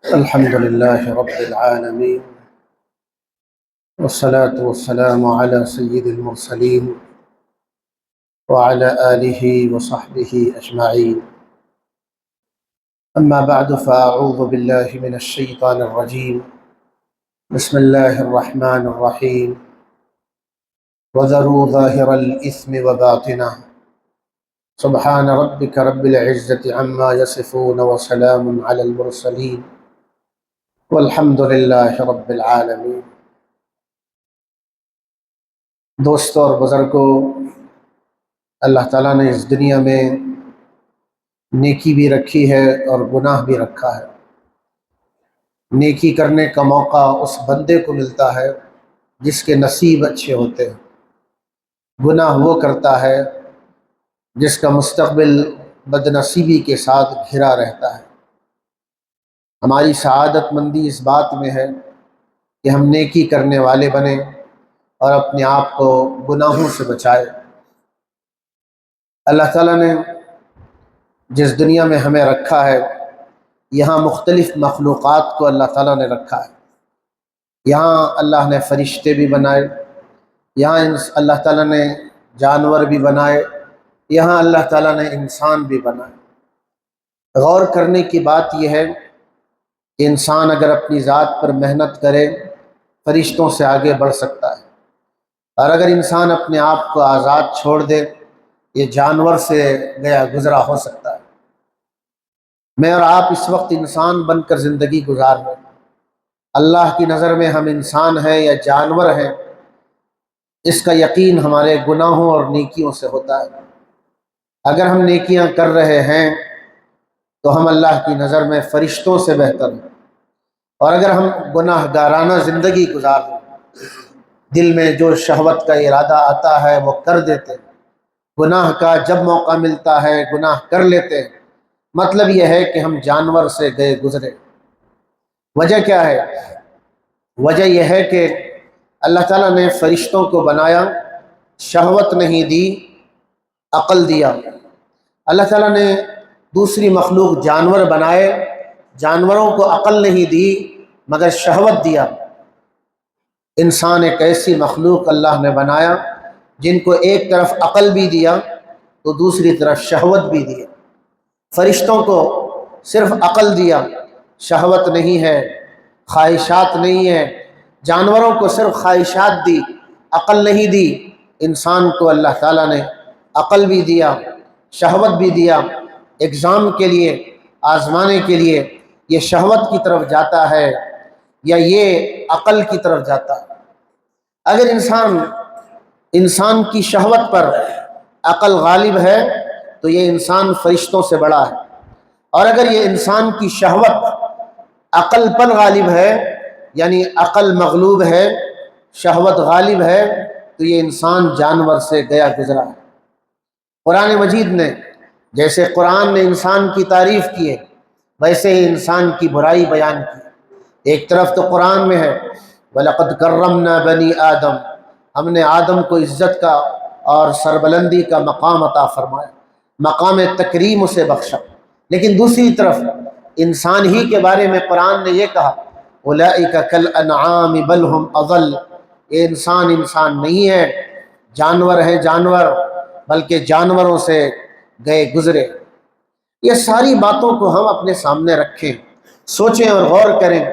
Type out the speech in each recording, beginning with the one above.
الحمد لله رب العالمين، والصلاة والسلام على سيد المرسلين وعلى آله وصحبه أجمعين. أما بعد، فأعوذ بالله من الشيطان الرجيم. بسم الله الرحمن الرحيم. وذروا ظاهر الإثم وباطنه. سبحان ربك رب العزة عما يصفون وسلام على المرسلين والحمد لله رب العالمين. دوستوں اور بزرگوں، اللہ تعالیٰ نے اس دنیا میں نیکی بھی رکھی ہے اور گناہ بھی رکھا ہے۔ نیکی کرنے کا موقع اس بندے کو ملتا ہے جس کے نصیب اچھے ہوتے ہیں۔ گناہ وہ کرتا ہے جس کا مستقبل بدنصیبی کے ساتھ گھرا رہتا ہے۔ ہماری سعادت مندی اس بات میں ہے کہ ہم نیکی کرنے والے بنیں اور اپنے آپ کو گناہوں سے بچائے۔ اللہ تعالیٰ نے جس دنیا میں ہمیں رکھا ہے، یہاں مختلف مخلوقات کو اللہ تعالیٰ نے رکھا ہے۔ یہاں اللہ نے فرشتے بھی بنائے، یہاں اللہ تعالیٰ نے جانور بھی بنائے، یہاں اللہ تعالیٰ نے انسان بھی بنائے۔ غور کرنے کی بات یہ ہے کہ انسان اگر اپنی ذات پر محنت کرے فرشتوں سے آگے بڑھ سکتا ہے، اور اگر انسان اپنے آپ کو آزاد چھوڑ دے یہ جانور سے گیا گزرا ہو سکتا ہے۔ میں اور آپ اس وقت انسان بن کر زندگی گزار رہے ہیں۔ اللہ کی نظر میں ہم انسان ہیں یا جانور ہیں، اس کا یقین ہمارے گناہوں اور نیکیوں سے ہوتا ہے۔ اگر ہم نیکیاں کر رہے ہیں تو ہم اللہ کی نظر میں فرشتوں سے بہتر ہیں، اور اگر ہم گناہ گارانہ زندگی گزار رہے ہیں، دل میں جو شہوت کا ارادہ آتا ہے وہ کر دیتے ہیں، گناہ کا جب موقع ملتا ہے گناہ کر لیتے ہیں، مطلب یہ ہے کہ ہم جانور سے گئے گزرے۔ وجہ کیا ہے؟ وجہ یہ ہے کہ اللہ تعالیٰ نے فرشتوں کو بنایا، شہوت نہیں دی، عقل دیا۔ اللہ تعالیٰ نے دوسری مخلوق جانور بنائے، جانوروں کو عقل نہیں دی مگر شہوت دیا۔ انسان ایک ایسی مخلوق اللہ نے بنایا جن کو ایک طرف عقل بھی دیا تو دوسری طرف شہوت بھی دیا۔ فرشتوں کو صرف عقل دیا، شہوت نہیں ہے، خواہشات نہیں ہے۔ جانوروں کو صرف خواہشات دی، عقل نہیں دی۔ انسان کو اللہ تعالیٰ نے عقل بھی دیا، شہوت بھی دیا۔ ایگزام کے لیے، آزمانے کے لیے یہ شہوت کی طرف جاتا ہے یا یہ عقل کی طرف جاتا ہے۔ اگر انسان کی شہوت پر عقل غالب ہے تو یہ انسان فرشتوں سے بڑا ہے، اور اگر یہ انسان کی شہوت عقل پر غالب ہے، یعنی عقل مغلوب ہے، شہوت غالب ہے، تو یہ انسان جانور سے گیا گزرا ہے۔ قرآن مجید نے جیسے قرآن نے انسان کی تعریف کی ہے، ویسے ہی انسان کی برائی بیان کی۔ ایک طرف تو قرآن میں ہے وَلَقَدْ كَرَّمْنَا بَنِي آدم، ہم نے آدم کو عزت کا اور سربلندی کا مقام عطا فرمایا، مقام تکریم اسے بخشا۔ لیکن دوسری طرف انسان ہی کے بارے میں قرآن نے یہ کہا أُولَئِكَ كَالْأَنْعَامِ بَلْ هُمْ أَضَلُّ، یہ انسان نہیں ہے، جانور ہے جانور، بلکہ جانوروں سے گئے گزرے۔ یہ ساری باتوں کو ہم اپنے سامنے رکھیں، سوچیں اور غور کریں،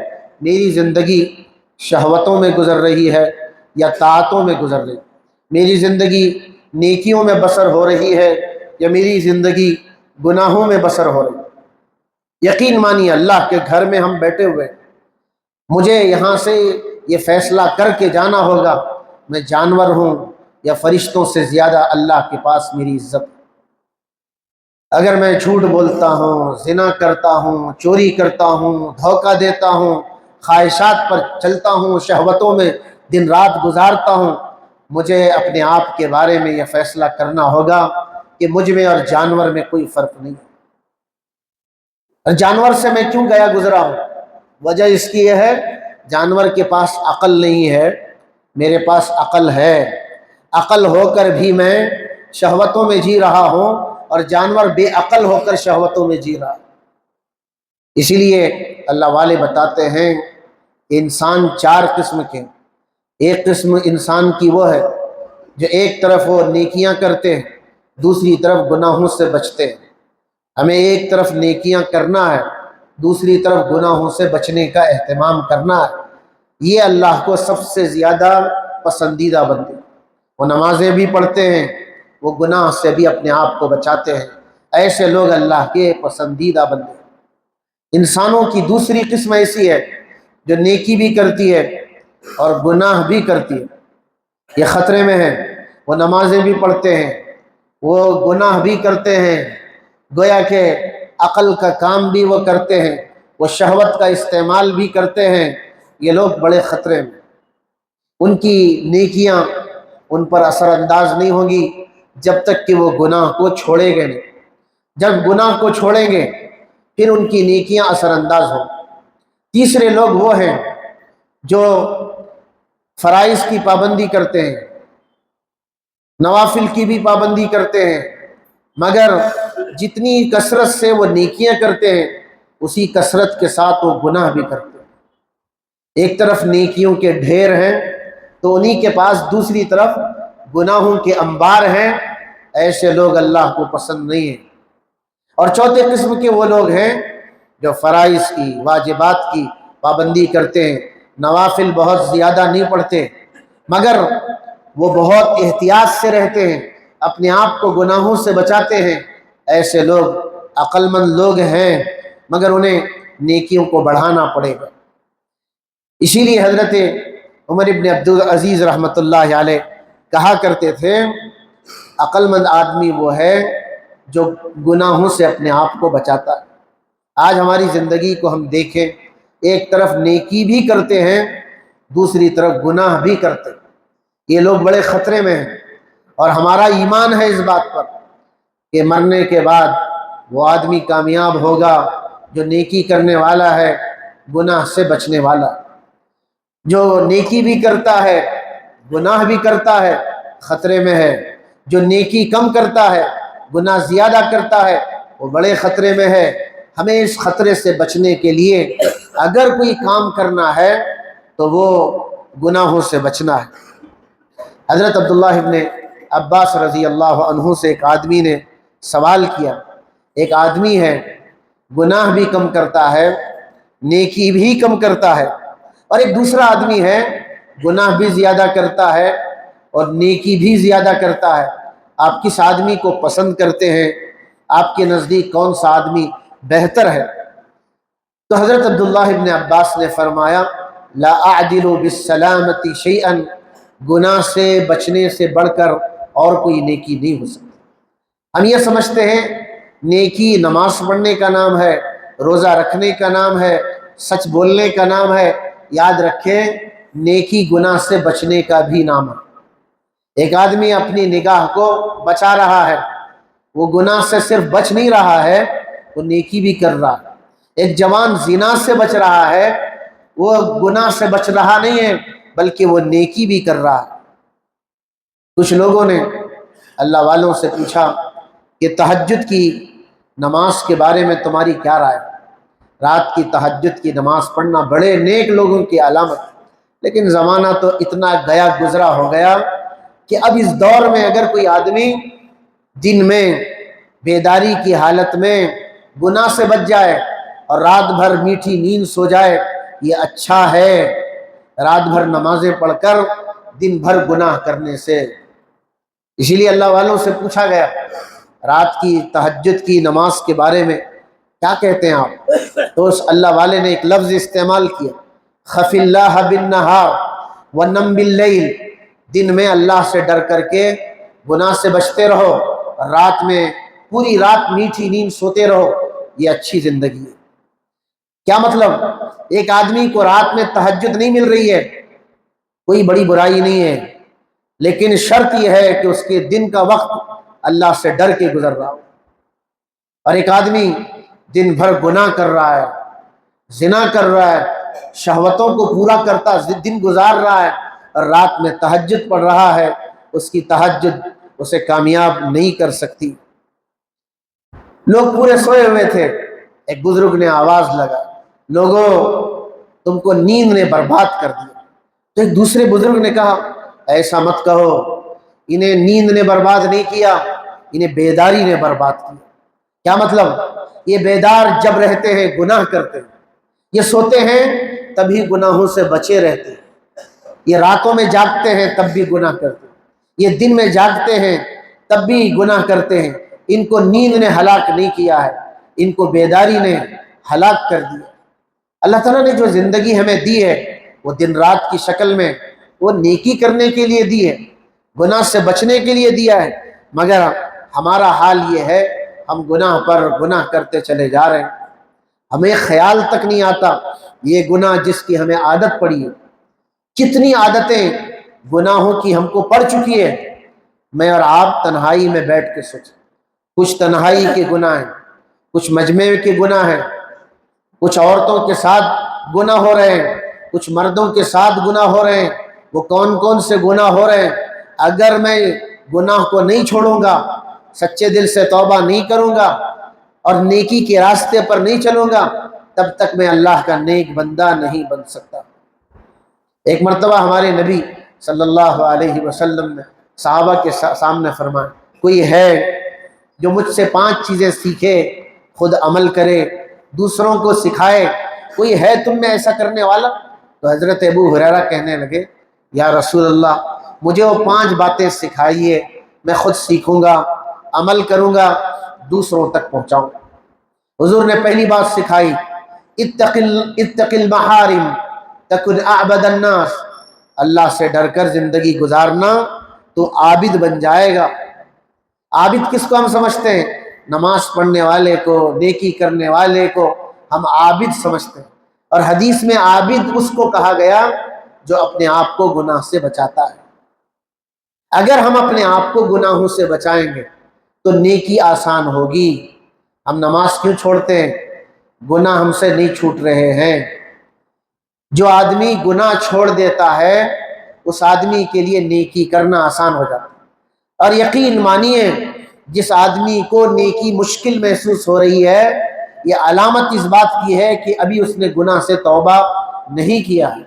میری زندگی شہوتوں میں گزر رہی ہے یا طاعتوں میں گزر رہی ہے؟ میری زندگی نیکیوں میں بسر ہو رہی ہے یا میری زندگی گناہوں میں بسر ہو رہی ہے؟ یقین مانیے اللہ کے گھر میں ہم بیٹھے ہوئے، مجھے یہاں سے یہ فیصلہ کر کے جانا ہوگا میں جانور ہوں یا فرشتوں سے زیادہ اللہ کے پاس میری عزت۔ اگر میں جھوٹ بولتا ہوں، زنا کرتا ہوں، چوری کرتا ہوں، دھوکہ دیتا ہوں، خواہشات پر چلتا ہوں، شہوتوں میں دن رات گزارتا ہوں، مجھے اپنے آپ کے بارے میں یہ فیصلہ کرنا ہوگا کہ مجھ میں اور جانور میں کوئی فرق نہیں۔ اور جانور سے میں کیوں گیا گزرا ہوں؟ وجہ اس کی یہ ہے جانور کے پاس عقل نہیں ہے، میرے پاس عقل ہے، عقل ہو کر بھی میں شہوتوں میں جی رہا ہوں، اور جانور بے عقل ہو کر شہوتوں میں جی رہا ہے۔ اسی لیے اللہ والے بتاتے ہیں انسان چار قسم کے، ایک قسم انسان کی وہ ہے جو ایک طرف وہ نیکیاں کرتے ہیں، دوسری طرف گناہوں سے بچتے ہیں۔ ہمیں ایک طرف نیکیاں کرنا ہے، دوسری طرف گناہوں سے بچنے کا اہتمام کرنا ہے۔ یہ اللہ کو سب سے زیادہ پسندیدہ بندے، وہ نمازیں بھی پڑھتے ہیں، وہ گناہ سے بھی اپنے آپ کو بچاتے ہیں۔ ایسے لوگ اللہ کے پسندیدہ بندے۔ انسانوں کی دوسری قسم ایسی ہے جو نیکی بھی کرتی ہے اور گناہ بھی کرتی ہے، یہ خطرے میں ہے۔ وہ نمازیں بھی پڑھتے ہیں، وہ گناہ بھی کرتے ہیں، گویا کہ عقل کا کام بھی وہ کرتے ہیں، وہ شہوت کا استعمال بھی کرتے ہیں۔ یہ لوگ بڑے خطرے میں، ان کی نیکیاں ان پر اثر انداز نہیں ہوں گی جب تک کہ وہ گناہ کو چھوڑیں گے نہیں۔ جب گناہ کو چھوڑیں گے پھر ان کی نیکیاں اثر انداز ہوں۔ تیسرے لوگ وہ ہیں جو فرائض کی پابندی کرتے ہیں، نوافل کی بھی پابندی کرتے ہیں، مگر جتنی کثرت سے وہ نیکیاں کرتے ہیں اسی کثرت کے ساتھ وہ گناہ بھی کرتے ہیں۔ ایک طرف نیکیوں کے ڈھیر ہیں تو انہی کے پاس دوسری طرف گناہوں کے انبار ہیں۔ ایسے لوگ اللہ کو پسند نہیں ہیں۔ اور چوتھے قسم کے وہ لوگ ہیں جو فرائض کی، واجبات کی پابندی کرتے ہیں، نوافل بہت زیادہ نہیں پڑھتے، مگر وہ بہت احتیاط سے رہتے ہیں، اپنے آپ کو گناہوں سے بچاتے ہیں۔ ایسے لوگ عقل مند لوگ ہیں، مگر انہیں نیکیوں کو بڑھانا پڑے گا۔ اسی لیے حضرت عمر ابن عبدالعزیز رحمۃ اللہ علیہ کہا کرتے تھے عقل مند آدمی وہ ہے جو گناہوں سے اپنے آپ کو بچاتا ہے۔ آج ہماری زندگی کو ہم دیکھیں، ایک طرف نیکی بھی کرتے ہیں، دوسری طرف گناہ بھی کرتے ہیں۔ یہ لوگ بڑے خطرے میں ہیں، اور ہمارا ایمان ہے اس بات پر کہ مرنے کے بعد وہ آدمی کامیاب ہوگا جو نیکی کرنے والا ہے، گناہ سے بچنے والا۔ جو نیکی بھی کرتا ہے، گناہ بھی کرتا ہے، خطرے میں ہے۔ جو نیکی کم کرتا ہے، گناہ زیادہ کرتا ہے، وہ بڑے خطرے میں ہے۔ ہمیں اس خطرے سے بچنے کے لیے اگر کوئی کام کرنا ہے تو وہ گناہوں سے بچنا ہے۔ حضرت عبداللہ ابن عباس رضی اللہ عنہ سے ایک آدمی نے سوال کیا، ایک آدمی ہے گناہ بھی کم کرتا ہے، نیکی بھی کم کرتا ہے، اور ایک دوسرا آدمی ہے گناہ بھی زیادہ کرتا ہے اور نیکی بھی زیادہ کرتا ہے، آپ کس آدمی کو پسند کرتے ہیں؟ آپ کے نزدیک کون سا آدمی بہتر ہے؟ تو حضرت عبداللہ ابن عباس نے فرمایا لا اعدل بالسلامتی شیئا، گناہ سے بچنے سے بڑھ کر اور کوئی نیکی نہیں ہو سکتی۔ ہم یہ سمجھتے ہیں نیکی نماز پڑھنے کا نام ہے، روزہ رکھنے کا نام ہے، سچ بولنے کا نام ہے۔ یاد رکھیں نیکی گناہ سے بچنے کا بھی نام ہے۔ ایک آدمی اپنی نگاہ کو بچا رہا ہے، وہ گناہ سے صرف بچ نہیں رہا ہے، وہ نیکی بھی کر رہا ہے۔ ایک جوان زنا سے بچ رہا ہے، وہ گناہ سے بچ رہا نہیں ہے بلکہ وہ نیکی بھی کر رہا ہے۔ کچھ لوگوں نے اللہ والوں سے پوچھا کہ تہجد کی نماز کے بارے میں تمہاری کیا رائے؟ رات کی تہجد کی نماز پڑھنا بڑے نیک لوگوں کی علامت، لیکن زمانہ تو اتنا گیا گزرا ہو گیا کہ اب اس دور میں اگر کوئی آدمی دن میں بیداری کی حالت میں گناہ سے بچ جائے اور رات بھر میٹھی نیند سو جائے، یہ اچھا ہے رات بھر نمازیں پڑھ کر دن بھر گناہ کرنے سے۔ اسی لیے اللہ والوں سے پوچھا گیا رات کی تہجد کی نماز کے بارے میں کیا کہتے ہیں آپ؟ تو اس اللہ والے نے ایک لفظ استعمال کیا، خف اللہ بالنہار ونم باللیل، دن میں اللہ سے ڈر کر کے گناہ سے بچتے رہو، رات میں پوری رات میٹھی نیند سوتے رہو، یہ اچھی زندگی ہے۔ کیا مطلب؟ ایک آدمی کو رات میں تہجد نہیں مل رہی ہے، کوئی بڑی برائی نہیں ہے، لیکن شرط یہ ہے کہ اس کے دن کا وقت اللہ سے ڈر کے گزر رہا ہو۔ اور ایک آدمی دن بھر گناہ کر رہا ہے، زنا کر رہا ہے، شہوتوں کو پورا کرتا دن گزار رہا ہے اور رات میں تہجد پڑھ رہا ہے، اس کی تہجد اسے کامیاب نہیں کر سکتی۔ لوگ پورے سوئے ہوئے تھے، ایک بزرگ نے آواز لگا، لوگوں تم کو نیند نے برباد کر دیا۔ تو ایک دوسرے بزرگ نے کہا ایسا مت کہو، انہیں نیند نے برباد نہیں کیا، انہیں بیداری نے برباد کیا۔ کیا مطلب؟ یہ بیدار جب رہتے ہیں گناہ کرتے ہیں، یہ سوتے ہیں تبھی گناہوں سے بچے رہتے ہیں، یہ راتوں میں جاگتے ہیں تب بھی گناہ کرتے ہیں، یہ دن میں جاگتے ہیں تب بھی گناہ کرتے ہیں۔ ان کو نیند نے ہلاک نہیں کیا ہے، ان کو بیداری نے ہلاک کر دیا۔ اللہ تعالیٰ نے جو زندگی ہمیں دی ہے وہ دن رات کی شکل میں وہ نیکی کرنے کے لیے دی ہے، گناہ سے بچنے کے لیے دیا ہے، مگر ہمارا حال یہ ہے ہم گناہ پر گناہ کرتے چلے جا رہے ہیں۔ ہمیں خیال تک نہیں آتا یہ گناہ جس کی ہمیں عادت پڑی ہے، کتنی عادتیں گناہوں کی ہم کو پڑ چکی ہے۔ میں اور آپ تنہائی میں بیٹھ کے سوچیں، کچھ تنہائی کے گناہ ہیں، کچھ مجمع کے گناہ ہیں، کچھ عورتوں کے ساتھ گناہ ہو رہے ہیں، کچھ مردوں کے ساتھ گناہ ہو رہے ہیں۔ وہ کون کون سے گناہ ہو رہے ہیں؟ اگر میں گناہ کو نہیں چھوڑوں گا، سچے دل سے توبہ نہیں کروں گا اور نیکی کے راستے پر نہیں چلوں گا، تب تک میں اللہ کا نیک بندہ نہیں بن سکتا۔ ایک مرتبہ ہمارے نبی صلی اللہ علیہ وسلم نے صحابہ کے سامنے فرمایا، کوئی ہے جو مجھ سے 5 چیزیں سیکھے، خود عمل کرے، دوسروں کو سکھائے؟ کوئی ہے تم میں ایسا کرنے والا؟ تو حضرت ابو ہریرہ کہنے لگے، یا رسول اللہ مجھے وہ 5 باتیں سکھائیے، میں خود سیکھوں گا، عمل کروں گا، دوسروں تک پہنچاؤں گا۔ حضور نے پہلی بات سکھائی، اتق المحارم تکن اعبد الناس، اللہ سے ڈر کر زندگی گزارنا تو عابد بن جائے گا۔ عابد کس کو ہم سمجھتے ہیں؟ نماز پڑھنے والے کو، نیکی کرنے والے کو ہم عابد سمجھتے ہیں، اور حدیث میں عابد اس کو کہا گیا جو اپنے آپ کو گناہ سے بچاتا ہے۔ اگر ہم اپنے آپ کو گناہوں سے بچائیں گے تو نیکی آسان ہوگی۔ ہم نماز کیوں چھوڑتے ہیں؟ گناہ ہم سے نہیں چھوٹ رہے ہیں۔ جو آدمی گناہ چھوڑ دیتا ہے اس آدمی کے لیے نیکی کرنا آسان ہو جاتا ہے۔ اور یقین مانیے جس آدمی کو نیکی مشکل محسوس ہو رہی ہے، یہ علامت اس بات کی ہے کہ ابھی اس نے گناہ سے توبہ نہیں کیا ہے۔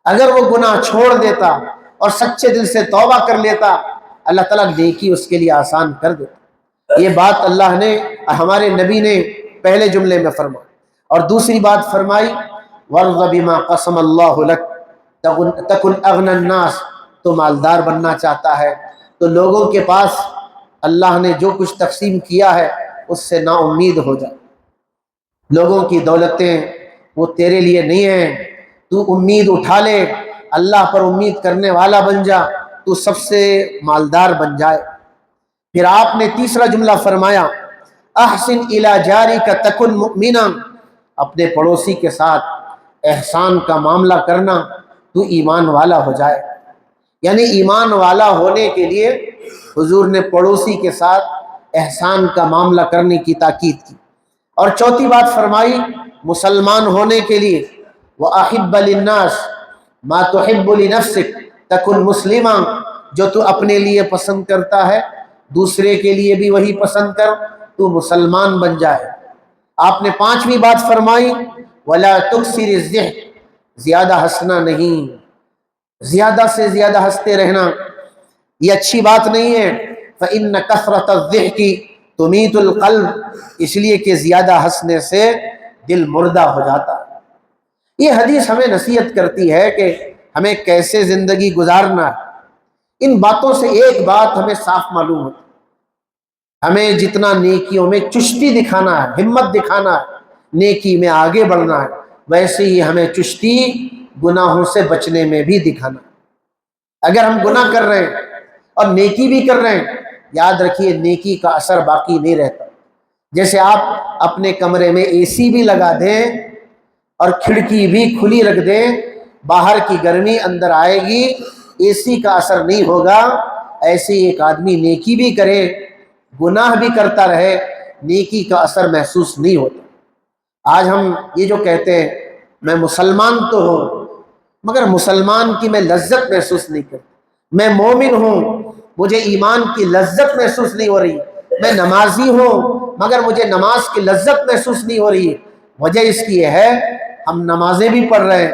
اگر وہ گناہ چھوڑ دیتا اور سچے دل سے توبہ کر لیتا، اللہ تعالیٰ نیکی اس کے لیے آسان کر دیتا۔ یہ بات اللہ نے، ہمارے نبی نے پہلے جملے میں فرمائی، اور دوسری بات فرمائی وَارْضَ بِمَا قَسَمَ اللَّهُ لَكَ تَكُنْ أَغْنَى النَّاسِ۔ تو مالدار بننا چاہتا ہے تو لوگوں کے پاس اللہ نے جو کچھ تقسیم کیا ہے اس سے نا امید ہو جائے۔ لوگوں کی دولتیں وہ تیرے لیے نہیں ہیں، تو امید اٹھا لے، اللہ پر امید کرنے والا بن جا، تو سب سے مالدار بن جائے۔ پھر آپ نے تیسرا جملہ فرمایا احسن الی جارک تکن مؤمنا، اپنے پڑوسی کے ساتھ احسان کا معاملہ کرنا تو ایمان والا ہو جائے۔ یعنی ایمان والا ہونے کے لیے حضور نے پڑوسی کے ساتھ احسان کا معاملہ کرنے کی تاکید کی۔ اور چوتھی بات فرمائی مسلمان ہونے کے لیے وَأَحِبَّ لِلنَّاسِ مَا تُحِبُّ لِنَفْسِكَ تَكُنْ مُسْلِمًا، جو تو اپنے لیے پسند کرتا ہے دوسرے کے لیے بھی وہی پسند کر، تو مسلمان بن جائے۔ آپ نے 5ویں بات فرمائی وَلَا تُكْثِرِ الضِّحْكَ، زیادہ ہنسنا نہیں، زیادہ سے زیادہ ہنستے رہنا یہ اچھی بات نہیں ہے۔ فَإِنَّ كَثْرَةَ الضِّحْكِ تُمِيتُ الْقَلْبَ، اس لیے کہ زیادہ ہنسنے سے دل مردہ ہو جاتا ہے۔ یہ حدیث ہمیں نصیحت کرتی ہے کہ ہمیں کیسے زندگی گزارنا ہے۔ ان باتوں سے ایک بات ہمیں صاف معلوم ہوتی، ہمیں جتنا نیکیوں میں چستی دکھانا ہے، ہمت دکھانا ہے، نیکی میں آگے بڑھنا ہے، ویسے ہی ہمیں چستی گناہوں سے بچنے میں بھی دکھانا ہے۔ اگر ہم گناہ کر رہے ہیں اور نیکی بھی کر رہے ہیں، یاد رکھیے نیکی کا اثر باقی نہیں رہتا۔ جیسے آپ اپنے کمرے میں اے سی بھی لگا دیں اور کھڑکی بھی کھلی رکھ دیں، باہر کی گرمی اندر آئے گی، اے سی کا اثر نہیں ہوگا۔ ایسے ہی ایک آدمی نیکی بھی کرے، گناہ بھی کرتا رہے، نیکی کا اثر محسوس نہیں ہوتا۔ آج ہم یہ جو کہتے ہیں میں مسلمان تو ہوں مگر مسلمان کی میں لذت محسوس نہیں کرتا، میں مومن ہوں مجھے ایمان کی لذت محسوس نہیں ہو رہی، میں نمازی ہوں مگر مجھے نماز کی لذت محسوس نہیں ہو رہی ہے۔ وجہ اس کی یہ ہے ہم نمازیں بھی پڑھ رہے ہیں،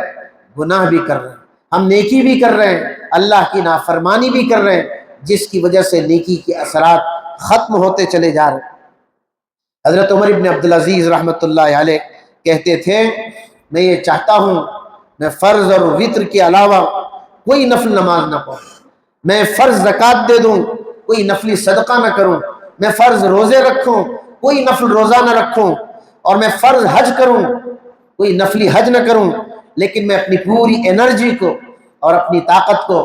گناہ بھی کر رہے ہیں، ہم نیکی بھی کر رہے ہیں، اللہ کی نافرمانی بھی کر رہے ہیں، جس کی وجہ سے نیکی کے اثرات ختم ہوتے چلے جا رہے ہیں۔ حضرت عمر ابن عبدالعزیز رحمۃ اللہ علیہ کہتے تھے میں یہ چاہتا ہوں میں فرض اور وتر کے علاوہ کوئی نفل نماز نہ پڑھوں، میں فرض زکوٰۃ دے دوں کوئی نفلی صدقہ نہ کروں، میں فرض روزے رکھوں کوئی نفل روزہ نہ رکھوں، اور میں فرض حج کروں کوئی نفلی حج نہ کروں، لیکن میں اپنی پوری انرجی کو اور اپنی طاقت کو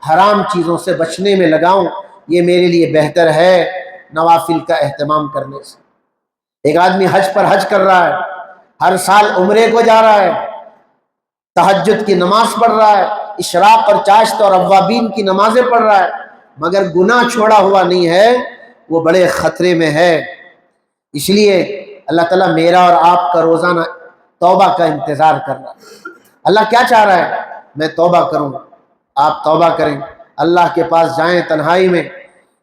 حرام چیزوں سے بچنے میں لگاؤں، یہ میرے لیے بہتر ہے نوافل کا اہتمام کرنے سے۔ ایک آدمی حج پر حج کر رہا ہے، ہر سال عمرے کو جا رہا ہے، تہجد کی نماز پڑھ رہا ہے، اشراق اور چاشت اور اوابین کی نمازیں پڑھ رہا ہے، مگر گناہ چھوڑا ہوا نہیں ہے، وہ بڑے خطرے میں ہے۔ اس لیے اللہ تعالیٰ میرا اور آپ کا روزانہ توبہ کا انتظار کر رہا ہے۔ اللہ کیا چاہ رہا ہے؟ میں توبہ کروں، آپ توبہ کریں، اللہ کے پاس جائیں تنہائی میں،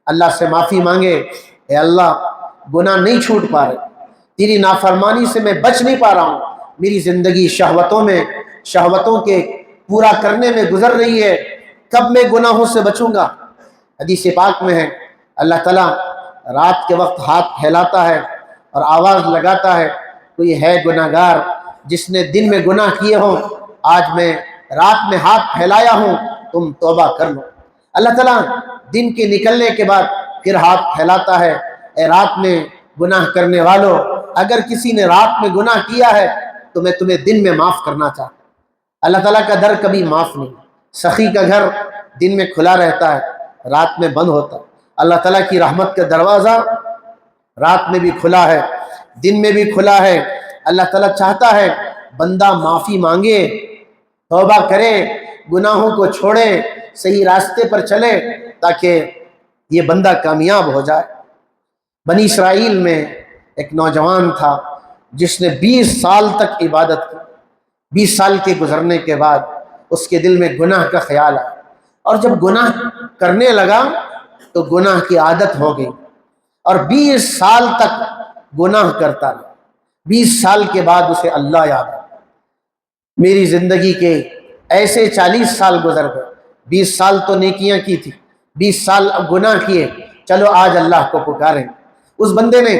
اللہ سے معافی مانگے، اے اللہ گناہ نہیں چھوٹ پا رہے، تیری نافرمانی سے میں بچ نہیں پا رہا ہوں، میری زندگی شہوتوں میں، شہوتوں کے پورا کرنے میں گزر رہی ہے، کب میں گناہوں سے بچوں گا؟ حدیث پاک میں ہے اللہ تعالیٰ رات کے وقت ہاتھ پھیلاتا ہے اور آواز لگاتا ہے کوئی ہے گناہ گار جس نے دن میں گناہ کیے ہوں، آج میں رات میں ہاتھ پھیلایا ہوں، تم توبہ کر لو۔ اللہ تعالیٰ دن کے نکلنے کے بعد پھر ہاتھ پھیلاتا ہے، اے رات میں گناہ کرنے والوں، اگر کسی نے رات میں گناہ کیا ہے تو میں تمہیں دن میں معاف کرنا چاہتا ہوں۔ اللہ تعالیٰ کا در کبھی معاف نہیں، سخی کا گھر دن میں کھلا رہتا ہے، رات میں بند ہوتا ہے۔ اللہ تعالیٰ کی رحمت کا دروازہ رات میں بھی کھلا ہے، دن میں بھی کھلا ہے۔ اللہ تعالیٰ چاہتا ہے بندہ معافی مانگے، توبہ کرے، گناہوں کو چھوڑے، صحیح راستے پر چلے، تاکہ یہ بندہ کامیاب ہو جائے۔ بنی اسرائیل میں ایک نوجوان تھا جس نے 20 سال تک عبادت کی، 20 سال کے گزرنے کے بعد اس کے دل میں گناہ کا خیال آیا، اور جب گناہ کرنے لگا تو گناہ کی عادت ہو گئی، اور 20 سال تک گناہ کرتا رہا۔ 20 سال کے بعد اسے اللہ یاد آیا، میری زندگی کے ایسے 40 سال گزر گئے، 20 سال تو نیکیاں کی تھی، 20 سال اب گناہ کیے، چلو آج اللہ کو پکاریں۔ اس بندے نے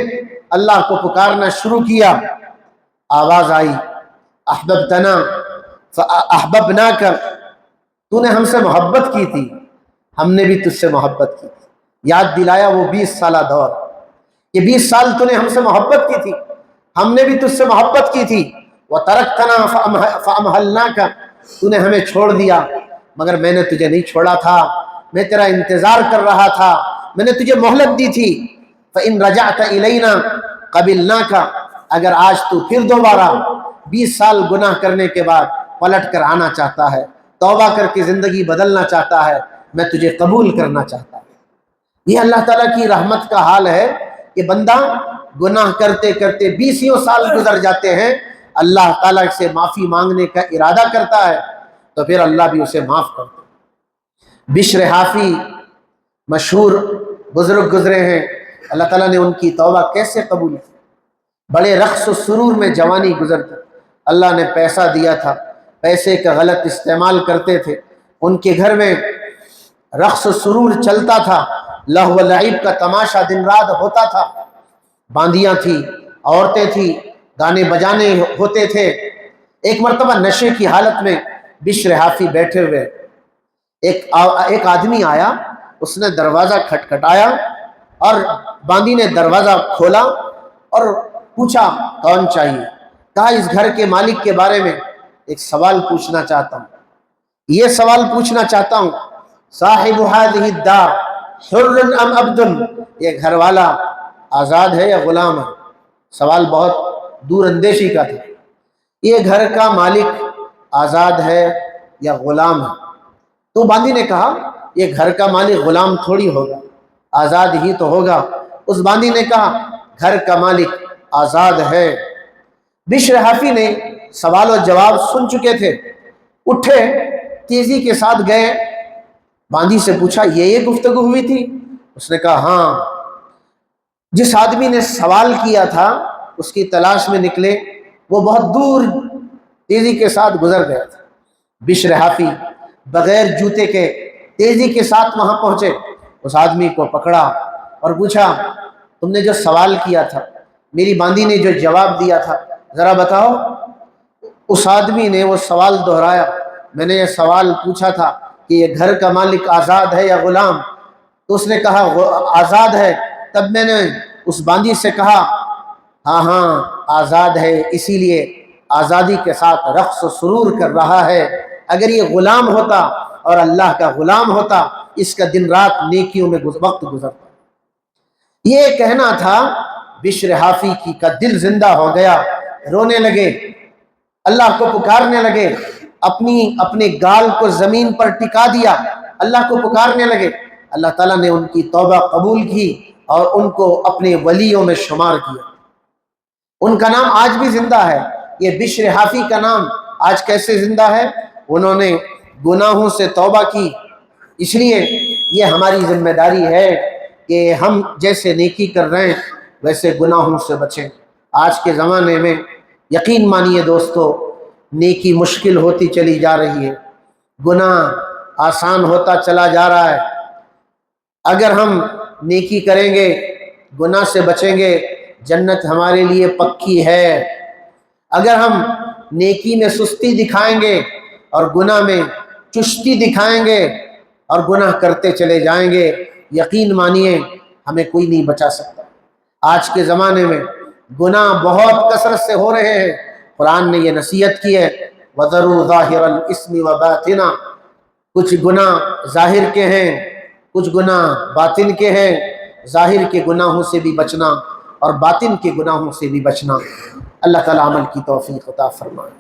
اللہ کو پکارنا شروع کیا، آواز آئی احببتنا فاحببناک، تو نے ہم سے محبت کی تھی، ہم نے بھی تجھ سے محبت کی تھی۔ یاد دلایا وہ 20 سالہ دور کہ 20 سال تو نے ہم سے محبت کی تھی، ہم نے بھی تجھ سے محبت کی تھی۔ وترکتنا فامہلناک، تو نے ہمیں چھوڑ دیا مگر میں نے تجھے نہیں چھوڑا تھا، میں تیرا انتظار کر رہا تھا، میں نے تجھے مہلت دی تھی۔ فإن رجعت إلینا قبلناک، اگر آج تو پھر دوبارہ 20 سال گناہ کرنے کے بعد پلٹ کر آنا چاہتا ہے، توبہ کر کے زندگی بدلنا چاہتا ہے، میں تجھے قبول کرنا چاہتا ہوں۔ یہ اللہ تعالیٰ کی رحمت کا حال ہے کہ بندہ گناہ کرتے کرتے 20 سال گزر جاتے ہیں، اللہ تعالیٰ سے معافی مانگنے کا ارادہ کرتا ہے تو پھر اللہ بھی اسے معاف کرتا ہے۔ بشر حافی مشہور بزرگ گزرے ہیں، اللہ تعالیٰ نے ان کی توبہ کیسے قبول کی؟ بڑے رقص و سرور میں جوانی گزرتی، اللہ نے پیسہ دیا تھا، پیسے کا غلط استعمال کرتے تھے، ان کے گھر میں رقص و سرور چلتا تھا، لہو و لعب کا تماشا دن رات ہوتا تھا، باندیاں تھیں، عورتیں تھیں، گانے بجانے ہوتے تھے۔ ایک مرتبہ نشے کی حالت میں بشر حافی بیٹھے ہوئے، ایک آدمی آیا، اس نے دروازہ کھٹکھٹایا اور باندی نے دروازہ کھولا اور پوچھا کون چاہیے؟ کہا اس گھر کے مالک کے بارے میں ایک سوال پوچھنا چاہتا ہوں، یہ سوال پوچھنا چاہتا ہوں، صاحب هذه الدار حر ام عبد، یہ گھر والا آزاد ہے یا غلام ہے؟ سوال بہت دور اندیشی کا تھا، یہ گھر کا مالک آزاد ہے یا غلام ہے؟ تو باندی نے کہا یہ گھر کا مالک غلام تھوڑی ہوگا، آزاد ہی تو ہوگا۔ اس باندی نے کہا گھر کا مالک آزاد ہے۔ بشر حافی نے سوال و جواب سن چکے تھے، اٹھے، تیزی کے ساتھ گئے، باندی سے پوچھا یہ گفتگو ہوئی تھی؟ اس نے کہا ہاں۔ جس آدمی نے سوال کیا تھا اس کی تلاش میں نکلے، وہ بہت دور تیزی کے ساتھ گزر گیا تھا۔ بشر حافی بغیر جوتے کے تیزی کے ساتھ وہاں پہنچے، اس آدمی کو پکڑا اور پوچھا تم نے جو سوال کیا تھا، میری باندی نے جو جواب دیا تھا، ذرا بتاؤ۔ اس آدمی نے وہ سوال دہرایا، میں نے یہ سوال پوچھا تھا کہ یہ گھر کا مالک آزاد ہے یا غلام؟ تو اس نے کہا آزاد ہے۔ تب میں نے اس باندی سے کہا ہاں ہاں آزاد ہے، اسی لیے آزادی کے ساتھ رقص و سرور کر رہا ہے۔ اگر یہ غلام ہوتا اور اللہ کا غلام ہوتا، اس کا دن رات نیکیوں میں وقت گزرتا۔ یہ کہنا تھا، بشر حافی کی کا دل زندہ ہو گیا، رونے لگے، اللہ کو پکارنے لگے، اپنے گال کو زمین پر ٹکا دیا، اللہ کو پکارنے لگے۔ اللہ تعالیٰ نے ان کی توبہ قبول کی اور ان کو اپنے ولیوں میں شمار کیا۔ ان کا نام آج بھی زندہ ہے۔ یہ بشر حافی کا نام آج کیسے زندہ ہے؟ انہوں نے گناہوں سے توبہ کی۔ اس لیے یہ ہماری ذمہ داری ہے کہ ہم جیسے نیکی کر رہے ہیں ویسے گناہوں سے بچیں۔ آج کے زمانے میں یقین مانیے دوستو، نیکی مشکل ہوتی چلی جا رہی ہے، گناہ آسان ہوتا چلا جا رہا ہے۔ اگر ہم نیکی کریں گے، گناہ سے بچیں گے، جنت ہمارے لیے پکی ہے۔ اگر ہم نیکی میں سستی دکھائیں گے اور گناہ میں چستی دکھائیں گے اور گناہ کرتے چلے جائیں گے، یقین مانیے ہمیں کوئی نہیں بچا سکتا۔ آج کے زمانے میں گناہ بہت کثرت سے ہو رہے ہیں۔ قرآن نے یہ نصیحت کی ہے وَذَرُوا ظَاهِرَ الْإِثْمِ وَبَاطِنَهُ، کچھ گناہ ظاہر کے ہیں، کچھ گناہ باطن کے ہیں۔ ظاہر کے گناہوں سے بھی بچنا اور باطن کے گناہوں سے بھی بچنا۔ اللہ تعالیٰ عمل کی توفیق عطا فرمائے۔